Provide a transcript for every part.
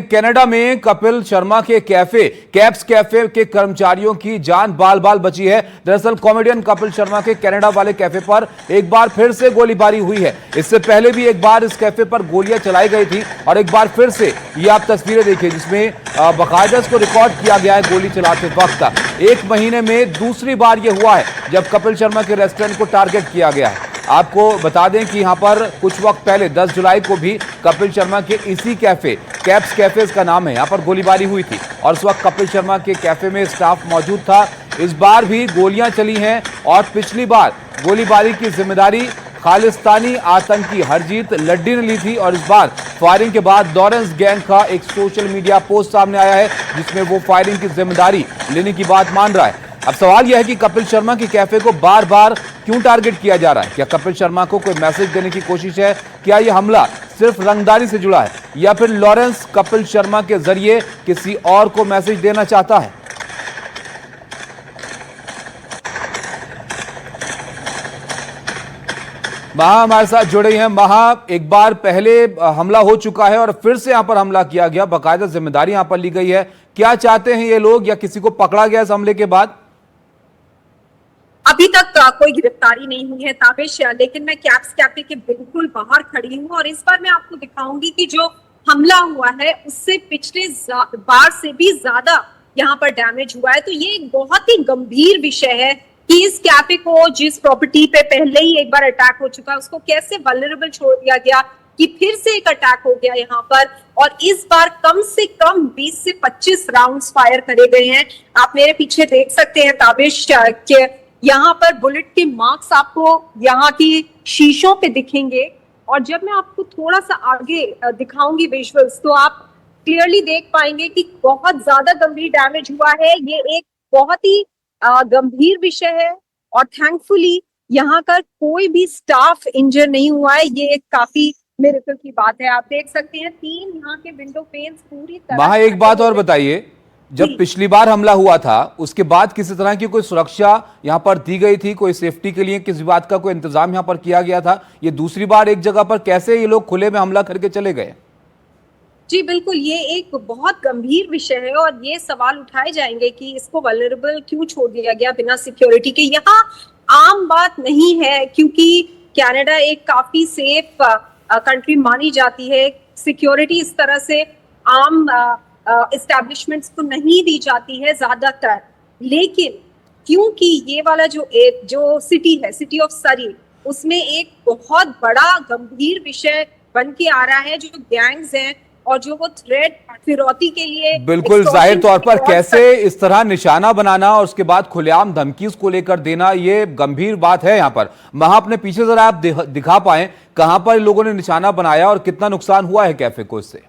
Canada में कपिल शर्मा के caps cafe के कर्मचारियों की जान बाल बाल बची है। दरअसल कॉमेडियन कपिल शर्मा के कनाडा वाले कैफे पर एक बार फिर से गोलीबारी हुई है। इससे पहले भी एक बार इस कैफे पर गोलियां चलाई गई थी और एक बार फिर से ये आप तस्वीरें देखिए जिसमें बाकायदा इसको रिकॉर्ड किया गया है गोली चलाते वक्त। एक महीने में दूसरी बार यह हुआ है जब कपिल शर्मा के रेस्टोरेंट को टारगेट किया गया है। आपको बता दें कि यहां पर कुछ वक्त पहले 10 जुलाई को भी कपिल शर्मा के इसी कैप्स कैफे का नाम है, यहां पर गोलीबारी हुई थी और उस वक्त कपिल शर्मा के कैफे में स्टाफ मौजूद था। इस बार भी गोलियां चली हैं और पिछली बार गोलीबारी की जिम्मेदारी खालिस्तानी आतंकी हरजीत लड्डी ने ली थी और इस बार फायरिंग के बाद लॉरेंस गैंग का एक सोशल मीडिया पोस्ट सामने आया है जिसमें वो फायरिंग की जिम्मेदारी लेने की बात मान रहा है। अब सवाल यह है कि कपिल शर्मा के कैफे को बार बार क्यों टारगेट किया जा रहा है? क्या कपिल शर्मा को कोई मैसेज देने की कोशिश है? क्या यह हमला सिर्फ रंगदारी से जुड़ा है या फिर लॉरेंस कपिल शर्मा के जरिए किसी और को मैसेज देना चाहता है? महा हमारे साथ जुड़े हैं। महा, एक बार पहले हमला हो चुका है और फिर से यहां पर हमला किया गया, बाकायदा जिम्मेदारी यहां पर ली गई है। क्या चाहते हैं ये लोग या किसी को पकड़ा गया इस हमले के बाद? अभी तक कोई गिरफ्तारी नहीं हुई है ताबिश, लेकिन मैं कैप्स कैफे के बिल्कुल बाहर खड़ी हूँ और इस बार मैं आपको दिखाऊंगी कि जो हमला हुआ है उससे पिछले बार से भी ज्यादा यहाँ पर डैमेज हुआ है। तो ये एक बहुत ही गंभीर विषय है कि इस कैफे को, जिस प्रॉपर्टी पे पहले ही एक बार अटैक हो चुका है, उसको कैसे वल्नरेबल छोड़ दिया गया कि फिर से एक अटैक हो गया यहाँ पर। और इस बार कम से कम 20 से 25 राउंड्स फायर करे गए हैं। आप मेरे पीछे देख सकते हैं ताबिश के यहाँ पर बुलेट के मार्क्स आपको यहाँ की शीशों पे दिखेंगे और जब मैं आपको थोड़ा सा आगे दिखाऊंगी विजुअल्स तो आप क्लियरली देख पाएंगे कि बहुत ज्यादा गंभीर डैमेज हुआ है। ये एक बहुत ही गंभीर विषय है और थैंकफुली यहाँ का कोई भी स्टाफ इंजर नहीं हुआ है। ये एक काफी मिरेकल की बात है। आप देख सकते हैं 3 यहाँ के विंडो पेन्स पूरी तरह। वहां एक बात और बताइए, जब पिछली बार हमला हुआ था उसके बाद किसी तरह की कोई सुरक्षा यहां पर दी गई थी? कोई सेफ्टी के लिए किसी बात का कोई इंतजाम यहां पर किया गया था? ये दूसरी बार एक जगह पर कैसे ये लोग खुले में हमला करके चले गए? जी बिल्कुल, ये एक बहुत गंभीर विषय है और ये सवाल उठाए जाएंगे कि इसको वल्नरेबल क्यों छोड़ दिया गया बिना सिक्योरिटी के। यहाँ आम बात नहीं है क्योंकि कनाडा एक काफी सेफ कंट्री मानी जाती है। सिक्योरिटी इस तरह से आम एस्टैब्लिशमेंट्स को नहीं दी जाती है ज्यादातर, लेकिन क्योंकि ये वाला जो सिटी है, सिटी ऑफ सरी, उसमें एक बहुत बड़ा गंभीर विषय बन के आ रहा है। जो गैंग्स हैं और जो वो थ्रेट फिरौती के लिए बिल्कुल जाहिर तौर पर कैसे इस तरह निशाना बनाना और उसके बाद खुलेआम धमकी उसको लेकर देना, ये गंभीर बात है। यहाँ पर वहां अपने पीछे जरा आप दिखा पाए कहां पर लोगों ने निशाना बनाया और कितना नुकसान हुआ है कैफे को इससे?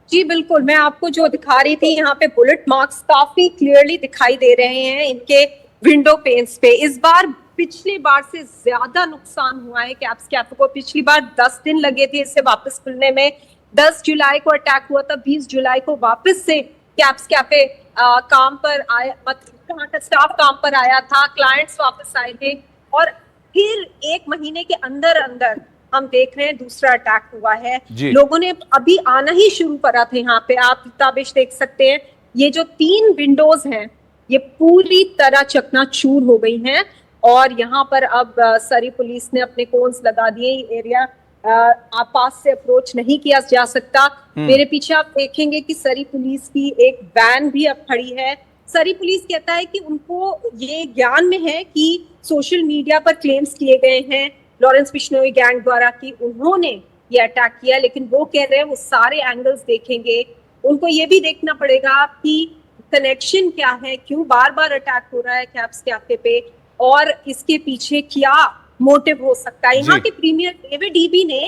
जी बिल्कुल, मैं आपको जो दिखा रही थी यहाँ पे बुलेट मार्क्स काफी क्लियरली दिखाई दे रहे हैं इनके विंडो पेन्स पे। इस बार पिछली बार से ज्यादा नुकसान हुआ है कैप्स कैफे को। पिछली बार 10 दिन लगे थे इसे वापस खुलने में। 10 जुलाई को अटैक हुआ था, 20 जुलाई को वापस से कैप्स कैफे काम पर आया, मतलब वहाँ का स्टाफ काम पर आया था, क्लाइंट्स वापस आए थे और फिर 1 महीने के अंदर अंदर हम देख रहे हैं दूसरा अटैक हुआ है। लोगों ने अभी आना ही शुरू करा था यहाँ पे। आप ताबिश देख सकते हैं ये जो 3 विंडोज हैं ये पूरी तरह चकनाचूर हो गई हैं और यहाँ पर अब सरी पुलिस ने अपने कोन्स लगा दिए। एरिया पास से अप्रोच नहीं किया जा सकता। मेरे पीछे आप देखेंगे कि सरी पुलिस की एक वैन भी अब खड़ी है। सरी पुलिस कहता है कि उनको ये ज्ञान में है कि सोशल मीडिया पर क्लेम्स किए गए हैं लॉरेंस बिश्नोई गैंग द्वारा कि उन्होंने ये अटैक किया, लेकिन वो कह रहे हैं वो सारे एंगल्स देखेंगे। उनको ये भी देखना पड़ेगा कि कनेक्शन क्या है, क्यों बार बार अटैक हो रहा है कैप्स कैफे पे और इसके पीछे क्या मोटिव हो सकता है। यहाँ के प्रीमियर डेविड ईबी ने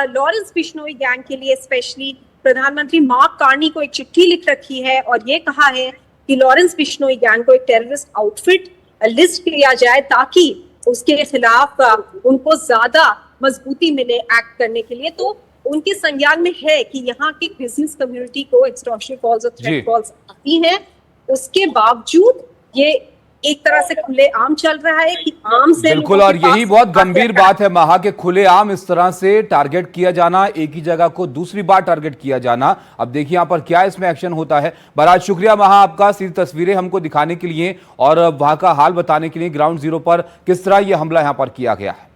लॉरेंस बिश्नोई गैंग के लिए स्पेशली प्रधानमंत्री मार्क कार्नी को एक चिट्ठी लिख रखी है और ये कहा है कि लॉरेंस बिश्नोई गैंग को एक टेररिस्ट आउटफिट लिस्ट किया जाए ताकि उसके खिलाफ उनको ज्यादा मजबूती मिले एक्ट करने के लिए। तो उनके संज्ञान में है कि यहाँ की बिजनेस कम्युनिटी को एक्सटॉर्शन कॉल्स और थ्रेट कॉल्स आती हैं, उसके बावजूद ये एक तरह से खुले आम चल रहा है कि आम से बिल्कुल, लोगों और के यही पास बहुत आते गंभीर हैं। बात है महा के खुलेआम इस तरह से टारगेट किया जाना, एक ही जगह को दूसरी बार टारगेट किया जाना। अब देखिए यहां पर क्या इसमें एक्शन होता है। बहरहाल शुक्रिया महा आपका सीधी तस्वीरें हमको दिखाने के लिए और वहां का हाल बताने के लिए, ग्राउंड जीरो पर किस तरह यह हमला यहां पर किया गया है।